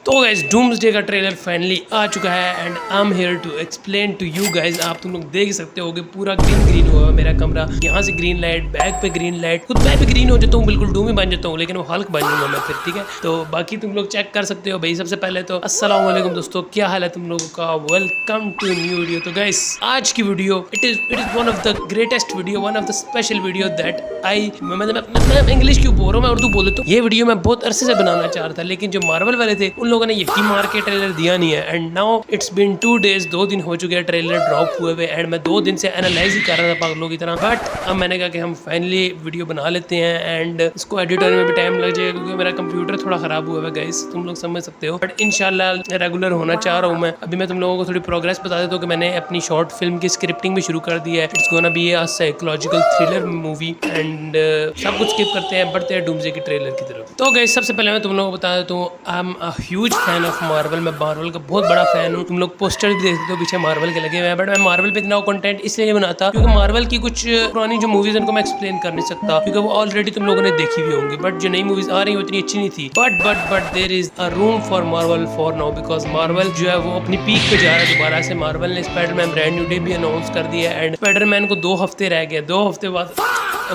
तो guys Doomsday का trailer finally आ चुका है and I am here to explain to you guys. आप तुम लोग देख सकते हो कि पूरा ग्रीन ग्रीन हुआ है मेरा कमरा। यहाँ से ग्रीन लाइट, बैग पे ग्रीन लाइट, खुद मैं भी ग्रीन हो जाता हूँ, बिल्कुल डूम ही बन जाता हूँ, लेकिन वो हल्क बन जाऊंगा मैं फिर। ठीक है, तो बाकी तुम लोग चेक कर सकते हो भाई। सबसे पहले तो अस्सलाम वालेकुम दोस्तों, क्या हाल है तुम लोगों का? Welcome to new video. तो गाइस आज की video it is one of the greatest video, one of the special video that मैं इंग्लिश क्यों बोल रहा हूँ, मैं उर्दू बोल देता हूँ। ये वीडियो मैं बहुत अरसे से बनाना चाह रहा था, लेकिन जो मार्वल वाले थे उन लोगों ने यकी मार के ट्रेलर दिया नहीं है। And now it's been 2 days, 2 दिन हो चुके हैं ट्रेलर ड्रॉप हुए हुए। एंड मैं 2 दिन से एनालाइज ही कर रहा था पागलों की तरह, बट अब मैंने कहा कि हम फाइनली वीडियो बना लेते हैं। एंड इसको एडिट होने में भी टाइम लग जाएगा क्योंकि मेरा कंप्यूटर थोड़ा खराब हुआ है गाइस, तुम लोग समझ सकते हो। बट इंशाल्लाह रेगुलर होना चाह रहा हूँ मैं। अभी मैं तुम लोगों को थोड़ी प्रोग्रेस बता देता हूँ कि मैंने अपनी शॉर्ट फिल्म की स्क्रिप्टिंग भी शुरू कर दी है। It's gonna be a psychological thriller movie. And सब कुछ स्किप करते हैं, बढ़ते हैं डूम्सडे की ट्रेलर की तरफ। तो गाइस सबसे पहले मैं तुम लोगों को बता देता हूँ, I am a huge fan of Marvel. मैं मार्वल का बहुत बड़ा फैन हूँ। तुम लोग पोस्टर भी देख सकते हो पीछे मार्वल के लगे हुए हैं। बट मैं मार्वल पे इतना कंटेंट इसलिए नहीं बनाता क्योंकि मार्वल की कुछ पुरानी जो मूवीज उनको मैं एक्सप्लेन कर नहीं सकता क्योंकि वो ऑलरेडी तुम लोगों ने देखी हुई होंगी। बट जो नई मूवीज आ रही है उतनी अच्छी नहीं थी। But there is a room for Marvel for now, because Marvel जो है वो अपनी पीक पे जा रहा है दोबारा से। मार्वल ने स्पाइडरमैन ब्रांड न्यू डे भी अनाउंस कर दिया एंड स्पाइडरमैन को 2 हफ्ते रह गए। 2 हफ्ते बाद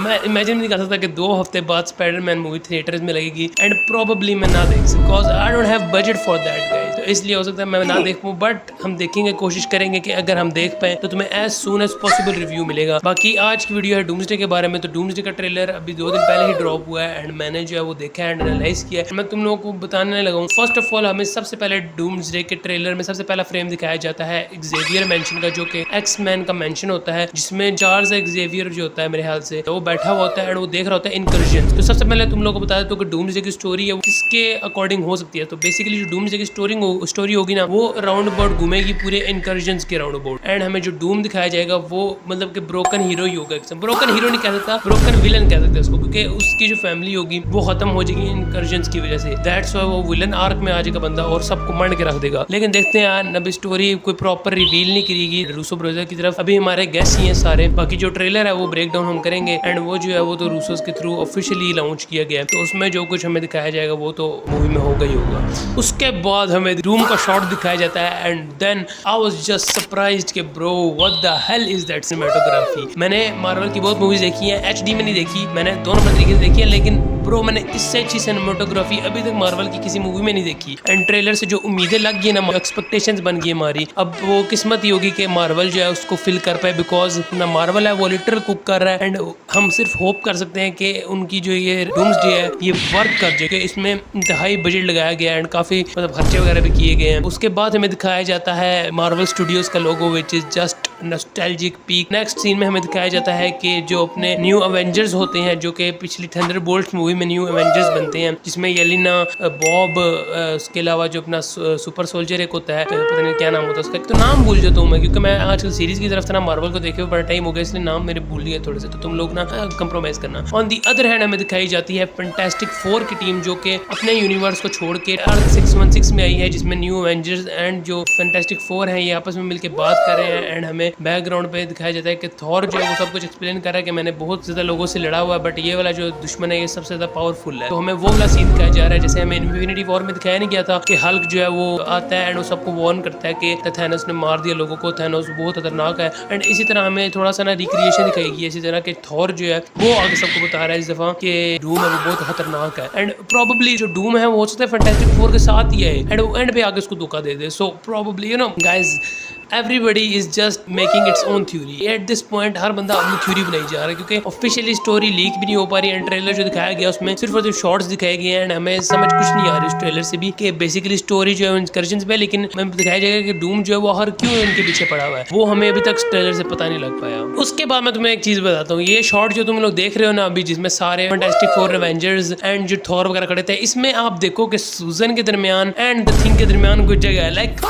मैं इमेजिन नहीं कर सकता कि 2 हफ्ते बाद स्पाइडरमैन मूवी थिएटर्स में लगेगी एंड प्रोबेबली मैं ना देख सकूं because I don't have budget for that guys. तो इसलिए हो सकता है मैं ना देख पाऊं, बट हम देखेंगे, कोशिश करेंगे कि अगर हम देख पाए तो तुम्हें as soon as possible review मिलेगा। बाकी आज की वीडियो है डूम्सडे के बारे में। तो डूम्सडे का ट्रेलर अभी 2 दिन पहले ही ड्रॉप हुआ है एंड मैंने जो है वो देखा है एंड एनालाइज किया है। मैं तुम लोगों को बताने लगा हूं। फर्स्ट ऑफ ऑल हमें सबसे पहले डूम्सडे के ट्रेलर में सबसे पहला फ्रेम दिखाया जाता है एक्सेवियर मेंशन का, जो कि एक्स मैन का मेंशन होता है, जिसमें चार्ल्स एक्सेवियर जो होता है मेरे ख्याल से, तो वो बैठा हुआ होता है एंड वो देख रहा होता है इनकर्जन। तो सबसे पहले तुम लोगों को बता देता हूं कि डूम्सडे की स्टोरी है वो किसके अकॉर्डिंग हो सकती है। तो बेसिकली जो डूम्सडे की स्टोरी होगी ना, वो राउंड अबाउट घूमेगी पूरे इनकर्जन के राउंड अबाउट। एंड हमें जो डूम दिखाया जाएगा वो मतलब कि ब्रोकन हीरो ही होगा। ब्रोकन हीरो नहीं कह सकता, ब्रोकन विलन कह सकते हैं उसको, क्योंकि उसकी जो फैमिली होगी वो खत्म हो जाएगी इनकर्जन की वजह से। दैट्स व्हाई वो विलन आर्क में आ जाएगा बंदा और सबको मार के रख देगा। लेकिन देखते हैं यार, अभी स्टोरी कोई प्रॉपर रिवील नहीं करेगी रूसो ब्रदर की तरफ। अभी हमारे गेस्ट ही हैं सारे। बाकी जो ट्रेलर है वो ब्रेक डाउन हम करेंगे एंड वो जो है वो तो रूसोस के थ्रू ऑफिशियली लॉन्च किया गया है। तो उसमें जो कुछ हमें दिखाया जाएगा वो तो मूवी में होगा ही होगा। उसके बाद हमें रूम का शॉट दिखाया जाता है and then I was just surprised कि bro what the hell is that cinematography. मैंने मार्वल की बहुत मूवीज देखी हैं, एचडी में नहीं देखी, मैंने 2 नंबर तरीके से देखी है, लेकिन ब्रो मैंने इससे अच्छी सिनेमेटोग्राफी अभी तक मार्वल की किसी मूवी में नहीं देखी। एंड ट्रेलर से जो उम्मीदें लग गई ना, एक्सपेक्टेशंस बन गई हमारी, अब वो किस्मत ही होगी कि मार्वल जो है उसको फिल कर पाए, बिकॉज ना मार्वल है वो लिटरल कुक कर रहा है। एंड हम सिर्फ होप कर सकते हैं कि उनकी जो ये डूम्सडे है ये वर्क कर जाए। इसमें इंतहाई बजट लगाया गया है एंड काफी मतलब खर्चे वगैरह भी किए गए हैं। उसके बाद हमें दिखाया जाता है मार्वल स्टूडियोज का logo which is just nostalgic peak. Next scene में हमें दिखाया जाता है कि जो अपने न्यू एवेंजर्स होते हैं, जो कि पिछली थंडरबोल्ट्स मूवी में न्यू एवेंजर्स बनते हैं, जिसमें येलिना, बॉब, उसके अलावा जो अपना सुपर सोल्जर एक होता है, पता नहीं क्या नाम होता है उसका, तो नाम भूल जाता हूँ मैं क्योंकि मैं आजकल सीरीज की तरफ से ना मार्वल को देखे हुए बड़ा टाइम हो गया, इसलिए नाम मेरे भूल गए थोड़े से। तो तुम लोग ना कंप्रोमाइज करना। ऑन दी अदर हैंड हमें दिखाई जाती है फैंटास्टिक 4 की टीम, जो कि अपने यूनिवर्स को छोड़ के अर्थ 616 में आई है, जिसमें न्यू एवेंजर्स एंड जो फैंटास्टिक 4 हैं ये आपस में मिलकर बात कर रहे हैं। एंड हमें बैकग्राउंड पे दिखाया जाता है कि थॉर जो है वो सब कुछ एक्सप्लेन कर रहा है कि मैंने बहुत ज्यादा लोगों से लड़ा हुआ है, बट ये वाला जो दुश्मन है ये सबसे ज्यादा पावरफुल है। तो हमें वो वाला सीन दिखाया जा रहा है जैसे हमें इन्फिनिटी वॉर में दिखाया नहीं गया था कि हल्क जो है वो आता है एंड वो सबको वार्न करता है कि थैनोस ने मार दिया लोगों को, थैनोस बहुत खतरनाक है। एंड इसी तरह हमें थोड़ा सा ना रिक्रिएशन दिखाई गई इसी तरह के थॉर जो है वो आगे सबको बता रहा है इस दफा कि डूम है वो बहुत खतरनाक है। एंड प्रोबेबली जो डूम है वो हो सकता है फैंटास्टिक 4 के साथ ही है एंड एंड पे आगे उसको धोखा दे दे। So probably you know guys, everybody is just making its own theory at this point। हर बंदा अपनी थ्योरी बनाई जा रहा है क्योंकि ऑफिशियली स्टोरी लीक भी नहीं हो पा रही है। ट्रेलर जो दिखाया गया उसमें सिर्फ और सिर्फ शॉर्ट्स दिखाए गए हैं एंड हमें समझ कुछ नहीं आ रही उस ट्रेलर से भी कि बेसिकली स्टोरी जो है इंकर्जन में, लेकिन हमें दिखाया जाएगा कि डूम जो है वो हर क्यों उनके पीछे पड़ा हुआ है, वो हमें अभी तक ट्रेलर से पता नहीं लग पाया। उसके बाद मैं तुम्हें एक चीज बताता हूँ, ये शॉर्ट जो तुम लोग देख रहे हो ना अभी, जिसमें सारे फैंटास्टिक 4 एवेंजर्स एंड जो थॉर वगैरह खड़े थे, इसमें आप देखो कि सूजन के दरमियान एंड द थिंग के दरमियान कुछ जगह है लाइक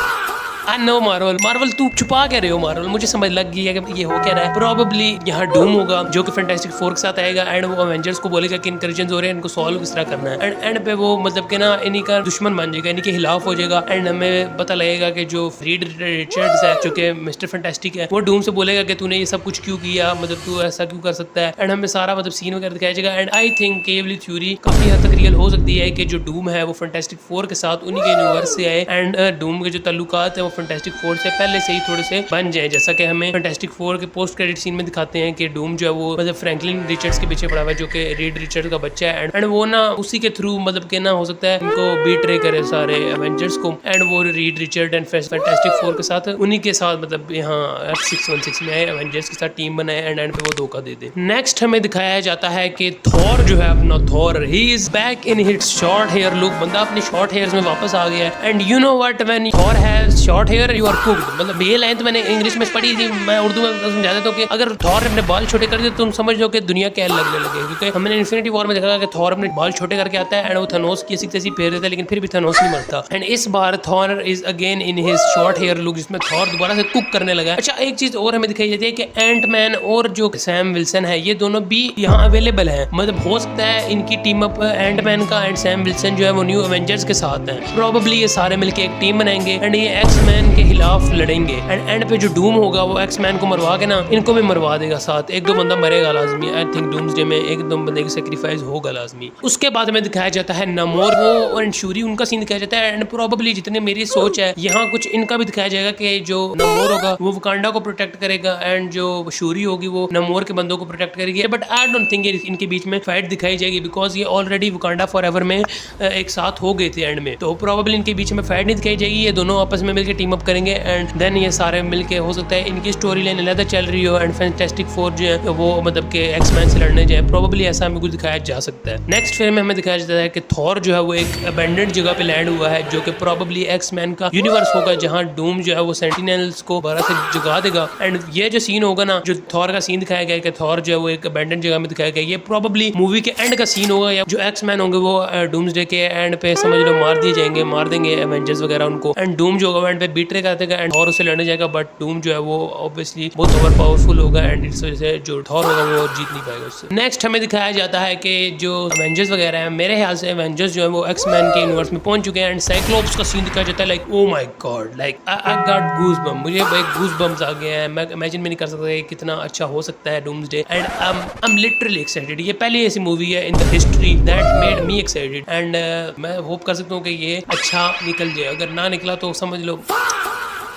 आई नो मार्वल तू छुपा क्या रहे हो मार्वल, मुझे समझ लग गई है कि ये हो क्या रहा है। प्रोबेबली यहाँ डूम होगा जो कि फैंटास्टिक फोर के साथ आएगा एंड वो अवेंजर्स को बोलेगा कि इनकर्जन हो रहे हैं, इनको सॉल्व किस तरह करना है एंड एंड पे वो मतलब कि ना इन्हीं का दुश्मन बन जाएगा, इन्हीं के खिलाफ हो जाएगा एंड हमें पता लगेगा कि जो रीड रिचर्ड्स है जो कि मिस्टर फैंटास्टिक है, वो डूम से बोलेगा कि तूने ये सब कुछ क्यों किया, मतलब तू ऐसा क्यों कर सकता है एंड हमें सारा मतलब सीन वगैरह दिखाया जाएगा। एंड आई थिंक ये वाली थ्योरी काफी हद तक रियल हो सकती है कि जो डूम है वो फैंटास्टिक फोर के साथ उन्हीं के यूनिवर्स से आए एंड डूम के जो ताल्लुकात है वो फैंटास्टिक फोर से पहले से ही थोड़े से बन जाए, जैसा कि हमें फैंटास्टिक फोर के पोस्ट क्रेडिट सीन में दिखाते हैं कि डूम जो है वो मतलब फ्रैंकलिन रिचर्ड्स के पीछे पड़ा हुआ है जो कि रीड रिचर्ड का बच्चा है एंड वो ना उसी के थ्रू मतलब कि ना हो सकता है इनको बीट्रे करे सारे एवेंजर्स को एंड वो read Richard and fantastic four के साथ उन्हीं के साथ मतलब यहाँ Earth-616 में आए, एवेंजर्स के साथ टीम बनाए एंड एंड पे वो धोखा दे दे। नेक्स्ट हमें दिखाया जाता है कि थॉर जो है अपना थॉर ही is back in his short hair look, बंदा अपने शॉर्ट हेयर्स में वापस आ गया है and you know what when Thor has short hair you are cooked. मतलब ये लाइन तो मैंने इंग्लिश में पढ़ी थी, मैं उर्दू में समझा देता हूँ कि अगर थॉर अपने बाल छोटे कर दे तुम समझ लो कि दुनिया क्या लगने लगे, क्योंकि हमने इन्फिनिटी वॉर में देखा कि थॉर अपने बाल छोटे करके आता है एंड वो थनोस की ऐसी तैसी फेर देता है लेकिन फिर भी थनोस नहीं मरता एंड इस बार Thor is again in his short hair look जिसमें थॉर दोबारा से कुक करने लगा है। अच्छा एक चीज और हमें दिखाई जाती है कि एंट मैन और जो सैम विल्सन है ये दोनों भी यहाँ अवेलेबल है, मतलब हो सकता है इनकी टीम अप एंट मैन का एंड सैम विल्सन जो है वो न्यू एवेंजर्स के साथ है। प्रोबेबली ये सारे मिलके एक टीम बनाएंगे एंड ये एक्स मैन के खिलाफ लड़ेंगे एंड एंड पे जो डूम होगा वो एक्स मैन को मरवा के ना इनको भी मरवा देगा साथ, एक दो बंदा मरेगा लाजमी। आई थिंक डूम्सडे में एक दो बंदे की सेक्रीफाइस होगा लाजमी। उसके बाद हमें दिखाया जाता है नमोर वो एंड शूरी, उनका सीन दिखाया जाता है एंड प्रोबेबली जितने मेरी सोच है यहाँ कुछ इनका भी दिखाया जाएगा कि जो नमोर होगा वो वकांडा को प्रोटेक्ट करेगा एंड जो शूरी होगी वो नमोर के बंदों को प्रोटेक्ट करेगी। बट आई डोंट थिंक इनके बीच में फाइट दिखाई जाएगी बिकॉज ये ऑलरेडी वकांडा फॉरएवर में एक साथ हो गए थे एंड में, तो प्रोबेबली इनके बीच में फाइट नहीं दिखाई जाएगी, ये दोनों आपस में मिलकर टीम अप करेंगे एंड देन ये सारे मिलके हो सकता है इनकी स्टोरी लाइन अलग चल रही हो एंड फैंटास्टिक फोर जो है वो मतलब के एक्स मैन से लड़ने जाए, प्रोबेबली ऐसा हमें कुछ दिखाया जा सकता है। नेक्स्ट फिल्म में हमें दिखाया जाता है कि थॉर जो है वो एक अबैंडन्ड जगह पे लैंड हुआ है जो कि प्रोबेबली एक्स मैन का यूनिवर्स होगा जहाँ डूम जो है वो सेंटिनल्स को दोबारा से जगा देगा एंड ये जो सीन होगा ना जो थॉर का सीन दिखाया गया है कि थॉर जो है वो एक अबैंडन्ड जगह में दिखाया गया, ये प्रोबेबली मूवी के एंड का सीन होगा या जो एक्स मैन होंगे वो डूम्सडे के एंड पे समझ लो मार दिए जाएंगे, मार देंगे एवेंजर्स वगैरह उनको एंड डूम जो होगा एंड पे बीट्रे कर देगा एंड थॉर उससे लड़ने जाएगा बट डूम जो है वो ऑब्वियसली बहुत ओवर पावरफुल होगा एंड इस वजह से जो थॉर होगा वो जीत नहीं पाएगा उससे। नेक्स्ट हमें दिखाया जाता है कि जो एवेंजर्स वगैरह है मेरे ख्याल से एवेंजर्स जो है वो एक्स मैन के यूनिवर्स में पहुंच चुके हैं एंड साइक्लोप्स का सीन दिखाया जाता है like oh my god like I got goose bumps, मुझे भाई गूज बम्स आ गए हैं, मैं इमेजिन भी नहीं कर सकता कितना अच्छा हो सकता है doomsday and I am literally excited. ये पहली ऐसी मूवी है in the history that made me excited and मैं होप कर सकता हूँ कि ये अच्छा निकल जाए, अगर ना निकला तो समझ लो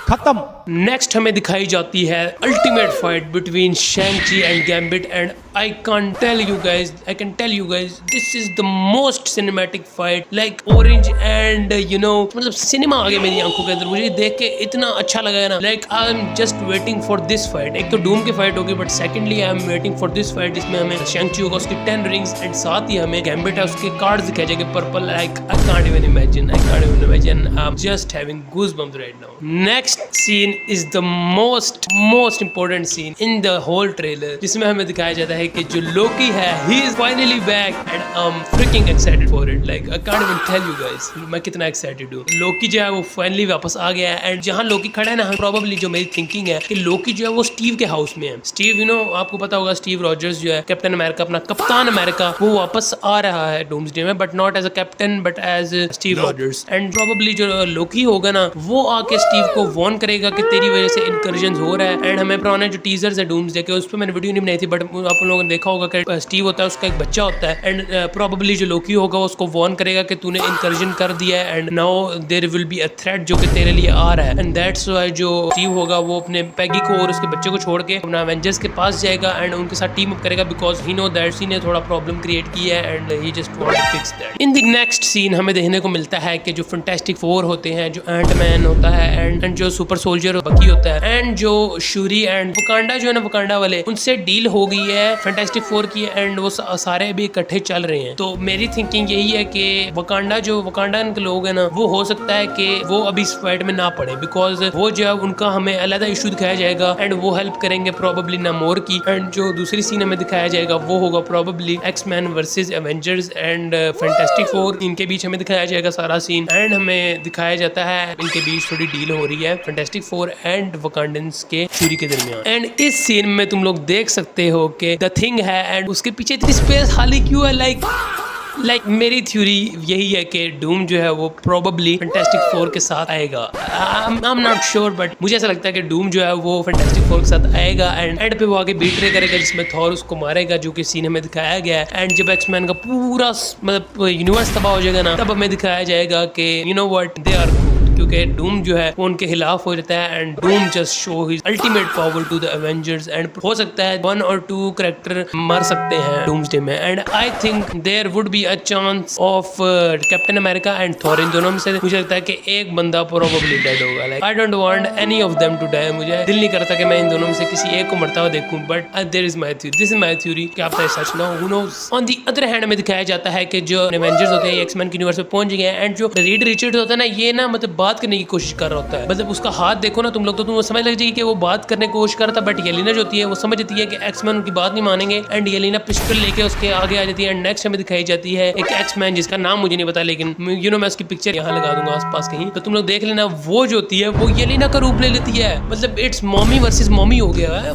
खत्म। नेक्स्ट हमें दिखाई जाती है ultimate fight between Shang Chi and Gambit and I can tell you guys this is the most cinematic fight like orange and you know मतलब सिनेमा आ गया मेरी आंखों के अंदर, मुझे देख के इतना अच्छा लगा है ना, like I am just waiting for this fight. एक तो डूम की फाइट होगी but secondly I am waiting for this fight जिसमें हमें शैंग-ची होगा उसकी 10 रिंग्स एंड साथ ही हमें गैम्बिट है उसके कार्ड्स दिखाए जाएंगे purple, like I can't even imagine I am just having goosebumps right now. Next scene is the most important scene in the whole trailer जिसमें हमें दिखाया जाता है कि जो लोकी है he is finally back and I am freaking excited for it, like I can't even tell you guys मैं कितना एक्साइटेड हूँ। लोकी जो है वो फाइनली वापस आ गया है एंड जहाँ लोकी खड़ा है ना प्रोबेबली जो मेरी थिंकिंग है कि लोकी जो है वो स्टीव के हाउस में है। स्टीव यू नो आपको पता होगा स्टीव रॉजर्स जो है कैप्टन अमेरिका अपना कप्तान अमेरिका वो वापस आ रहा है डूम्सडे में but not as a captain but as Steve Rogers and probably जो लोकी होगा ना वो आके स्टीव को वॉर्न करेगा कि तेरी वजह से इनकर्जन हो रहा है एंड हमें पुराने जो टीजर्स है डूम्सडे के उस पर मैंने वीडियो नहीं बनाई थी बट आप लोगों ने देखा होगा कि स्टीव होता है उसका एक बच्चा होता है एंड प्रोबेबली जो लोकी होगा उसको वॉर्न करेगा कि तूने इनकर्जन कर दिया है and now there will be a threat जो कि तेरे लिए आ रहा है एंड दैट्स व्हाई जो स्टीव होगा वो अपने पैगी को और उसके बच्चे को छोड़ के अपना एवेंजर्स के पास जाएगा एंड उनके साथ टीम अप करेगा बिकॉज ही नो दैट सी ने थोड़ा प्रॉब्लम क्रिएट की है and he just want to fix that. In the next scene हमें देखने को मिलता है कि जो फैंटास्टिक फोर होते हैं, जो एंट मैन होता है एंड जो सुपर सोल्जर बकी होता है एंड जो शूरी एंड वकांडा जो है ना वकांडा वाले उनसे डील हो गई है फैंटास्टिक फोर की एंड वो सारे भी इकट्ठे चल रहे हैं। तो मेरी थिंकिंग यही है कि वकांडा के लोग हैं ना, वो हो सकता है कि वो अभी इस फाइट में ना पड़े, बिकॉज वो जो है उनका हमें अलग इशू दिखाया जाएगा एंड वो हेल्प करेंगे प्रोबेबली नामोर की। एंड जो दूसरी सीन हमें दिखाया जाएगा वो होगा probably X Men versus Avengers end fantastic four. इनके बीच हमें दिखाया जाएगा सारा सीन एंड हमें दिखाया जाता है इनके बीच थोड़ी डील हो रही है फैंटास्टिक फोर एंड वकांडन्स के शूरी के दरमियान। एंड इस सीन में तुम लोग देख सकते हो कि द थिंग है एंड उसके पीछे इतनी स्पेस खाली क्यों है। लाइक मेरी थ्योरी यही है कि डूम जो है वो प्रोबेबली फैंटास्टिक फोर के साथ आएगा। I am not sure but मुझे ऐसा लगता है कि डूम जो है वो फैंटास्टिक फोर के साथ आएगा एंड एंड पे वो आगे बीट्रे करेगा जिसमें थॉर उसको मारेगा, जो कि सीन में दिखाया गया है। एंड जब एक्समैन का पूरा मतलब यूनिवर्स तबाह हो जाएगा ना, तब हमें दिखाया जाएगा कि you know what, they are क्योंकि डूम जो है वो उनके खिलाफ हो जाता है and Doom just show his ultimate power to the Avengers and हो सकता है 1 और 2 कैरेक्टर मर सकते हैं डूम्सडे में। And I think there would be a chance of captain America and Thor. इन दोनों में से मुझे लगता है कि एक बंदा प्रोबेबली डेड होगा। Like I don't want any of them to die. मुझे दिल नहीं करता कि मैं इन दोनों में से किसी एक को मरता हुआ देखूं, but there is my theory, this is my theory. क्या पता है सच ना हो, who knows. On the other hand में दिखाया जाता है कि जो एवेंजर्स होते हैं एक्स-मैन के यूनिवर्स में पहुंच गए हैं एंड जो रीड रिचर्ड्स होता है ना, ये ना मतलब बात करने की कोशिश कर रहा होता है। मतलब उसका हाथ देखो ना तुम लोग तो तुम समझ लग जाएगी कि वो बात करने की कोशिश कर रहा था, बट येलिना जो होती है वो समझ जाती है कि एक्स-मैन उनकी बात नहीं मानेंगे एंड येलिना पिस्टल लेके उसके आगे आ जाती है। एंड नेक्स्ट हमें दिखाई जाती है एक एक्स-मैन जिसका नाम मुझे नहीं पता, लेकिन यू नो मैं उसकी पिक्चर यहाँ लगा दूंगा आसपास कहीं, तो तुम लोग देख लेना। वो जो होती है वो येलिना का रूप ले लेती है। मतलब इट्स मॉमी वर्सेस मॉमी हो गया है।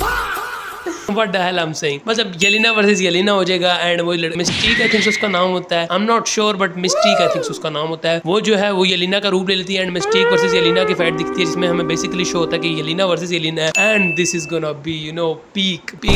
What the hell I'm saying? मतलब येलिना वर्सेस येलिना हो जाएगा एंड वो मिस्टीक आई थिंक उसका नाम होता है, I am not sure but Mystique I think उसका नाम होता है। वो जो है वो येलिना का रूप ले लेती है एंड मिस्टीक वर्सेस येलिना की फाइट दिखती है, जिसमें हमें बेसिकली शो होता है कि येलिना वर्सेस येलिना है and this is gonna B you know peak. I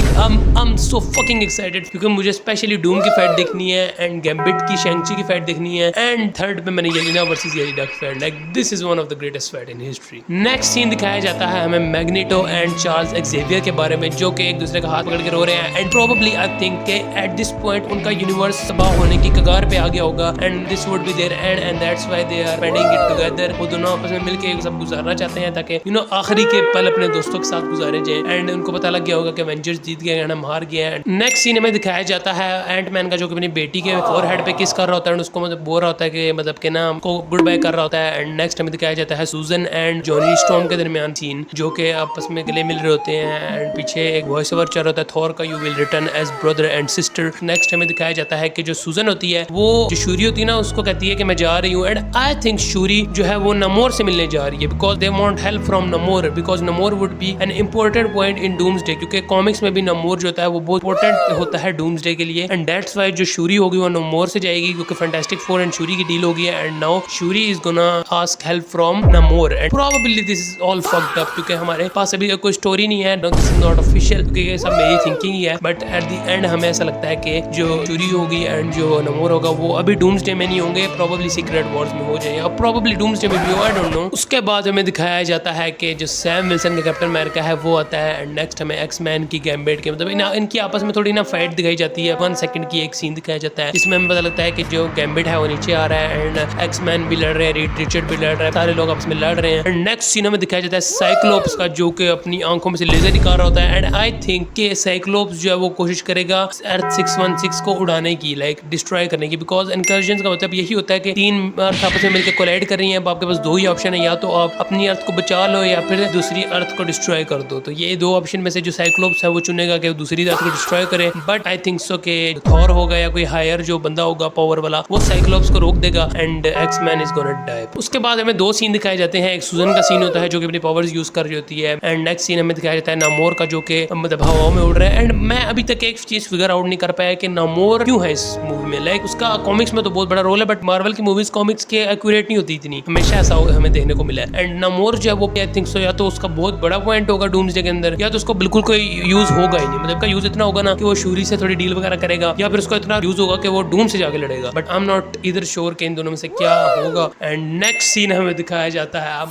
am so fucking excited क्योंकि मुझे स्पेशली डूम की फाइट देखनी है एंड गैम्बिट की शैंग-ची की फाइट देखनी है एंड थर्ड पे मैंने येलिना वर्सेस येलिना की फाइट। Like this is one of the greatest fight in history. Next scene दिखाया जाता है हमें मैग्नेटो एंड चार्ल्स एक्सेवियर के बारे में, जो कि एक दूसरे का हाथ पकड़ के रो रहे हैं एंड प्रोबेबली आई थिंक के एट दिस पॉइंट उनका यूनिवर्स तबाह होने की कगार पे आ गया होगा and this would be there and and that's why they are spending it together. वो दोनों आपस में मिलके सब गुजारना चाहते हैं ताकि यू नो आखिरी के पल अपने दोस्तों के साथ गुजारे जाए एंड उनको पता लग गया होगा कि एवेंजर्स जीत गए एंड हम हार गए हैं। नेक्स्ट सीन में दिखाया जाता है एंट-मैन का जो कि अपनी बेटी के फोरहेड पे किस कर रहा होता है एंड उसको मतलब बोल रहा होता है कि मतलब कि ना हमको गुड बाय कर रहा होता है। एंड नेक्स्ट हमें दिखाया जाता है सूजन एंड जॉनी स्टॉर्म के दरमियान सीन, जो कि आपस में गले मिल रहे होते हैं एंड पीछे एक वॉइस ओवर चल रहा होता है थॉर का, you will return as brother and sister. Next हमें दिखाया जाता है कि जो सूजन होती है वो जो शूरी होती है ना उसको कहती है कि मैं जा रही हूँ एंड आई थिंक शूरी जो है वो नमोर से मिलने जा रही है because they want help from नमोर, because नमोर would be an important point in doomsday, क्योंकि कॉमिक्स में भी नमोर जो होता है वो बहुत इंपॉर्टेंट होता है डूम्सडे के लिए एंड दैट्स व्हाई जो शूरी होगी वो नमोर से जाएगी क्योंकि फैंटास्टिक फोर एंड शूरी की डील होगी and now Suri is gonna ask help from नमोर and probably this is all fucked up क्योंकि हमारे पास अभी कोई स्टोरी नहीं है, दिस इज नॉट ऑफिशियल क्योंकि ये सब मेरी थिंकिंग ही है। बट एट द एंड हमें ऐसा लगता है कि जो शूरी होगी एंड जो नमोर होगा वो अभी डूम्सडे में नहीं होंगे, प्रोबेबली सीक्रेट वॉर्स में हो जाए, प्रोबेबली डूम्सडे में भी हो, आई डोंट नो। उसके बाद हमें दिखाया जाता है कि जो सैम विल्सन का कैप्टन अमेरिका है वो आता है एंड नेक्स्ट हमें एक्स-मैन की गैम्बिट के मतलब इनकी आपस में थोड़ी ना फाइट दिखाई जाती है। 1 सेकंड की एक सीन दिखाया जाता है जिसमें हमें पता लगता है कि जो गैम्बिट है वो नीचे आ रहा है एंड एक्स-मैन भी लड़ रहे हैं, रीड रिचर्ड भी लड़ रहा है, सारे लोग आपस में लड़ रहे हैं एंड नेक्स्ट सीन हमें दिखाया जाता है साइक्लोप्स का, जो कि अपनी आंखों में से लेजर निकाल रहा होता है एंड आई थिंक कि साइक्लोप्स जो है वो कोशिश करेगा अर्थ 616 को उड़ाने की, लाइक डिस्ट्रॉय करने की, बिकॉज इनकर्जन का मतलब यही होता है कि 3 अर्थ आपस में मिलकर कोलाइड कर रही हैं। अब आपके पास 2 ही ऑप्शन है, या तो आप अपनी अर्थ को बचा लो या फिर दूसरी अर्थ को डिस्ट्रॉय कर दो। तो ये 2 ऑप्शन में से जो साइक्लोप्स है वो चुनेगा कि वो दूसरी अर्थ को डिस्ट्रॉय करे, बट आई थिंक सो कि थॉर होगा या कोई हायर जो बंदा होगा पावर वाला वो साइक्लोप्स को रोक देगा and X Man is gonna die. उसके बाद हमें 2 सीन दिखाए जाते हैं। एक सूजन का सीन होता है जो कि अपनी पावर्स यूज कर रही होती है एंड नेक्स्ट सीन हमें दिखाया जाता है नामोर का, जो कि मतलब हवाओं में उड़ रहा है एंड मैं अभी तक एक चीज फिगर आउट नहीं कर पाया कि नामोर क्यों है इस मूवी में। लाइक उसका कॉमिक्स में तो बहुत बड़ा रोल है बट मार्वल की मूवीज कॉमिक्स के एक्यूरेट नहीं होती इतनी, हमेशा ऐसा हमें देखने को मिला है एंड नामोर जो है वो आई थिंक सो या तो उसका बहुत बड़ा पॉइंट होगा डूम्सडे के अंदर या तो उसको बिल्कुल कोई यूज होगा ही नहीं। मतलब का यूज इतना होगा ना कि वो शूरी से थोड़ी डील वगैरह करेगा या फिर उसको इतना यूज होगा कि वो डूम से जाके लड़ेगा, बट आई एम नॉट इधर श्योर कि इन दोनों में से क्या होगा। एंड नेक्स्ट सीन हमें दिखाया जाता है अब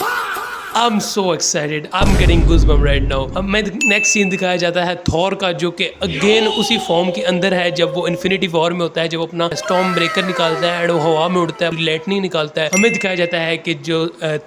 आई am so excited, I am getting goosebump right now. अब मैं नेक्स्ट सीन दिखाया जाता है थॉर का, जो कि अगेन उसी फॉर्म के अंदर है जब वो इन्फिनिटी वॉर में होता है, जब अपना स्टॉर्म ब्रेकर निकालता है एंड वो हवा में उड़ता है, लाइटनिंग निकालता है। हमें दिखाया जाता है कि जो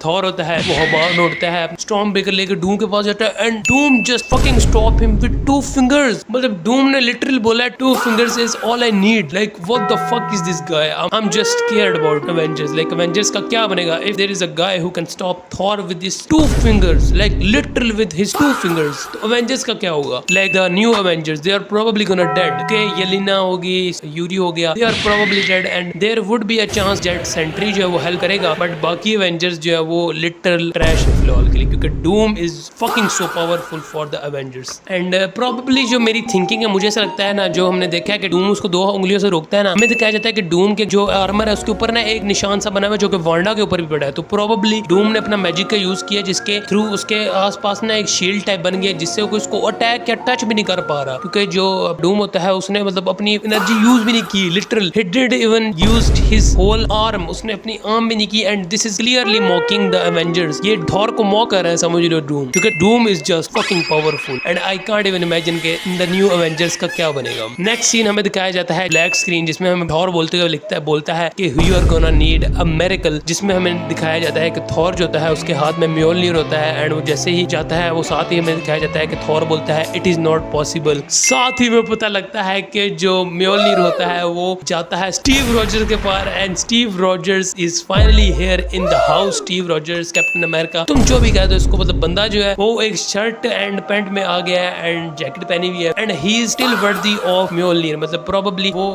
थॉर होता है वो हवा में उड़ता है, स्टॉर्म ब्रेकर लेकर डूम के पास जाता है and Doom just fucking stop him with 2 fingers. मतलब डूम ने लिटरली बोला 2 fingers is all I need. Like what the fuck is this guy? I am just scared about Avengers. Like Avengers का क्या बनेगा if there is a guy who can stop Thor with his 2 fingers, like literally with his 2 fingers. तो Avengers का क्या होगा? Like the new Avengers, they are probably gonna dead. Okay, Yelena होगी, Yuri हो गया, they are probably dead and there would be a chance that Sentry जो है वो हेल्प करेगा, बट बाकी अवेंजर्स जो है वो लिटरल ट्रैश है फिलहाल के लिए, क्योंकि Doom is fucking so powerful for the Avengers. And probably जो मेरी थिंकिंग है, मुझे ऐसा लगता है ना, जो हमने देखा है कि डूम उसको 2 उंगलियों से रोकता है ना, हमें दिखाया जाता है कि डूम के जो आर्मर है उसके ऊपर ना एक निशान सा बना हुआ है जो कि वांडा के ऊपर भी पड़ा है। तो प्रोबेबली डूम ने अपना मैजिक का यूज किया जिसके थ्रू उसके आसपास ना एक शील्ड टाइप बन गया जिससे वो उसको अटैक या टच भी नहीं कर पा रहा, क्योंकि जो डूम होता है उसने मतलब अपनी एनर्जी यूज भी नहीं की। Literal he did even used his whole arm, उसने अपनी आर्म भी नहीं की and this is clearly mocking the Avengers. ये थॉर को मॉक कर रहा है, समझ लो डूम, क्योंकि Doom is just fucking powerful and I can't even imagine के इन द न्यू अवेंजर्स का क्या बनेगा। नेक्स्ट सीन हमें दिखाया जाता है ब्लैक स्क्रीन, जिसमें हमें थॉर बोलते हुए बोलता है कि you are gonna need a miracle, जिसमें हमें दिखाया जाता है कि थॉर जो होता है उसके हाथ में म्योलनीर होता है एंड वो जैसे ही जाता है वो साथ ही हमें दिखाया जाता है कि थॉर बोलता है इट इज नॉट पॉसिबल। साथ ही में पता लगता है कि जो म्योलनीर होता है वो जाता है स्टीव रॉजर्स के पास and Steve Rogers is finally here in the house. Steve Rogers captain America, तुम जो भी कह दो इसको, मतलब बंदा जो है वो एक शर्ट एंड पैंट में आ गया है एंड जैकेट पहनी हुई है and he is still worthy of Mjolnir. मतलब प्रोबेबली वो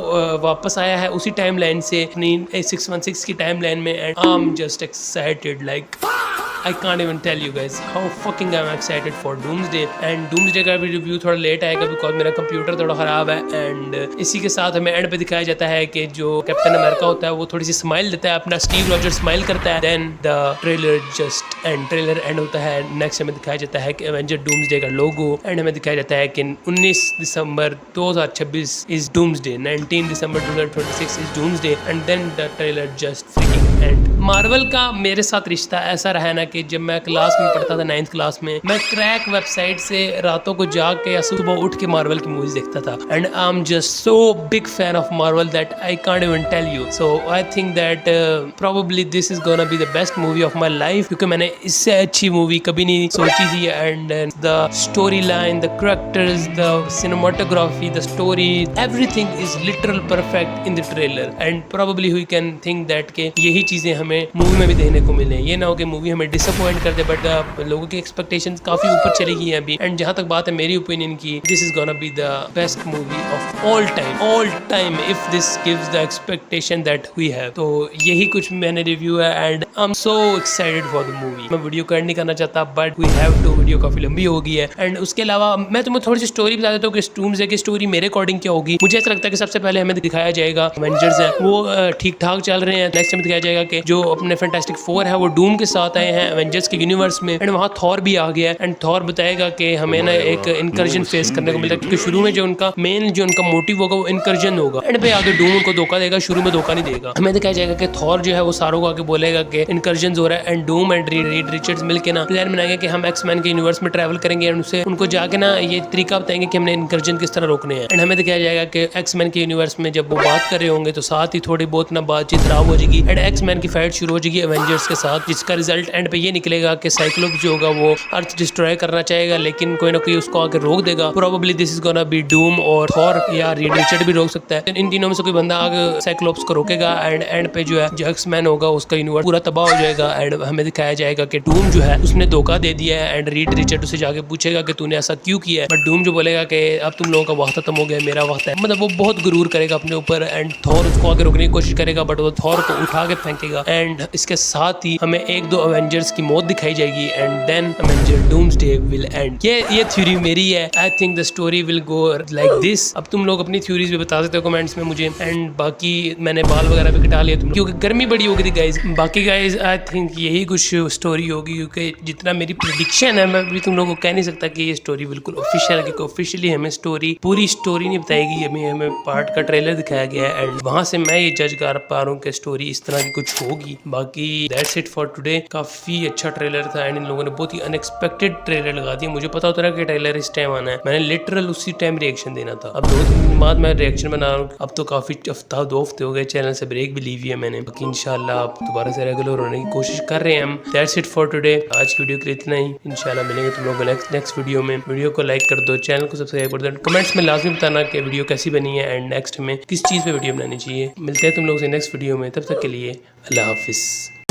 वापस आया है उसी टाइम लाइन से अपनी 616 की टाइम लाइन में and I am just excited like I can't even tell you guys how fucking I'm excited for Doomsday and Doomsday का भी रिव्यू थोड़ा लेट आएगा बिकॉज मेरा कंप्यूटर थोड़ा ख़राब है एंड इसी के साथ हमें एंड पे दिखाया जाता है कि जो कैप्टन अमेरिका होता है वो थोड़ी सी स्माइल देता है, अपना स्टीव रॉजर स्माइल करता है, then the trailer just end trailer end होता है। नेक्स्ट हमें दिखाया जाता है कि एवेंजर डूम्सडे का लोगो एंड हमें दिखाया जाता है कि 19 December 2026 is Doomsday, 19 December 2026 is Doomsday and then the trailer just freaking end. Marvel का मेरे साथ रिश्ता ऐसा रहा है ना कि जब मैं क्लास में पढ़ता था 9th क्लास में, मैं क्रैक वेबसाइट से रातों को जाग के या सुबह उठ के मार्वल की मूवीज देखता था and I am just so big fan of Marvel that I can't even tell you. So I think that probably this is gonna be the best movie of my life, क्योंकि मैंने इससे अच्छी movie कभी नहीं सोची थी and the story line, the characters, the cinematography, the story, everything is literal perfect in the trailer and probably we can think that के यही चीजें हमें मूवी में भी देखने को मिले। ये ना हो कि मूवी हमें डिसअपॉइंट कर दे, बट लोगों की एक्सपेक्टेशंस काफी ऊपर चली गई हैं अभी एंड जहां तक बात है मेरी ओपिनियन की, this is gonna be the best movie of all time if this gives the expectation that we have. तो यही कुछ मैंने रिव्यू है and I am so excited for the movie. मैं वीडियो कर नहीं करना चाहता but we have to, video काफी लंबी हो गई है एंड उसके अलावा मैं तुम्हें थोड़ी सी स्टोरी बता देता हूँ कि डूम्सडे की स्टोरी मेरे अकॉर्डिंग क्या होगी। मुझे ऐसा लगता है कि सबसे पहले हमें दिखाया जाएगा एवेंजर्स है वो ठीक ठाक चल रहे हैं। नेक्स्ट हमें दिखाया जाएगा कि जो अपने फैंटास्टिक 4 है वो डूम के साथ आए हैं एवेंजर्स के यूनिवर्स में एंड वहाँ थॉर भी आ गया है एंड थॉर बताएगा कि हमें ना एक इनकर्जन फेस करने को मिलता है, क्योंकि शुरू में जो उनका मेन जो उनका मोटिव होगा वो इनकर्जन होगा एंड पे आगे डूम उनको धोखा देगा, शुरू में धोखा नहीं देगा। हमें दिखाया जाएगा कि थॉर जो है वो सारों को आगे बोलेगा कि इनकर्जन हो रहा है and Doom and Reed Richards मिलके ना प्लान बनाएंगे कि हम एक्स मैन के यूनिवर्स में ट्रैवल करेंगे एंड उनसे उनको जाके ना ये तरीका बताएंगे कि हमने इनकर्जन किस तरह रोकने हैं एंड हमें दिखाया जाएगा कि एक्स मैन के यूनिवर्स में जब वो बात कर रहे होंगे तो साथ ही थोड़ी बहुत ना बातचीत खराब हो जाएगी एंड एक्स मैन की फाइट शुरू हो जाएगी एवेंजर्स के साथ, जिसका रिजल्ट एंड पे ये निकलेगा कि साइक्लोप्स जो होगा वो अर्थ डिस्ट्रॉय करना चाहेगा लेकिन कोई ना कोई उसको आके रोक देगा। Probably this is gonna B Doom और थॉर या रीड रिचर्ड भी रोक सकता है। इन तीनों में से कोई बंदा आगे साइक्लोप्स को रोकेगा एंड एंड पे जो है जो एक्स मैन होगा उसका यूनिवर्स पूरा तबाह हो जाएगा एंड हमें दिखाया जाएगा कि डूम जो है उसने धोखा दे दिया है एंड रीड रिचर्ड उसे जाके पूछेगा कि तूने ऐसा क्यों किया है, बट डूम जो बोलेगा कि अब तुम लोगों का वक्त खत्म हो गया, मेरा वक्त है। मतलब वो बहुत गुरूर करेगा अपने ऊपर एंड थॉर उसको आगे रोकने की कोशिश करेगा बट वो थॉर को उठा के फेंकेगा एंड इसके साथ ही हमें 1-2 अवेंजर्स की मौत दिखाई जाएगी and then Avenger Doomsday will end. ये थ्योरी मेरी है। I think the story will go like this. अब तुम लोग अपनी थ्योरीज भी बता सकते हो कमेंट्स में मुझे एंड बाकी मैंने बाल वगैरह भी कटा लिया तुम क्योंकि गर्मी बड़ी हो गई थी गाइज। बाकी गाइज आई थिंक यही कुछ स्टोरी होगी क्योंकि जितना मेरी प्रेडिक्शन है मैं भी तुम लोगों को कह नहीं सकता कि ये स्टोरी बिल्कुल ऑफिशियल है, क्योंकि ऑफिशियली हमें स्टोरी पूरी स्टोरी नहीं बताएगी, हमें पार्ट का ट्रेलर दिखाया गया है एंड वहां से मैं ये जज कर पा रहा हूँ कि स्टोरी इस तरह की कुछ होगी। होगी। बाकी दैट्स इट फॉर टुडे। काफी अच्छा ट्रेलर था एंड इन लोगों ने बहुत ही अनएक्सपेक्टेड ट्रेलर लगा दिया। मुझे पता होता ना कि ट्रेलर इस टाइम आना है, मैंने लिटरल उसी टाइम रिएक्शन देना था। अब 2-3 दिन बाद मैं रिएक्शन बना रहा हूँ। अब तो काफी हफ्ता 2 हफ्ते हो गए चैनल से ब्रेक भी ली हुई है मैंने। बाकी इंशाल्लाह अब दोबारा से रेगुलर होने की कोशिश कर रहे हैं हम। That's it for today. आज की वीडियो के लिए इतना ही। इंशाल्लाह मिलेंगे तुम लोगों को नेक्स्ट वीडियो में। वीडियो को लाइक कर दो, चैनल को सब्सक्राइब कर दो, कमेंट्स में लाजमी बताना कि वीडियो कैसी बनी है एंड नेक्स्ट में किस चीज़ पे वीडियो बनानी चाहिए। मिलते हैं तुम लोगों से नेक्स्ट वीडियो में, तब तक के लिए अल्लाह हाफिज़।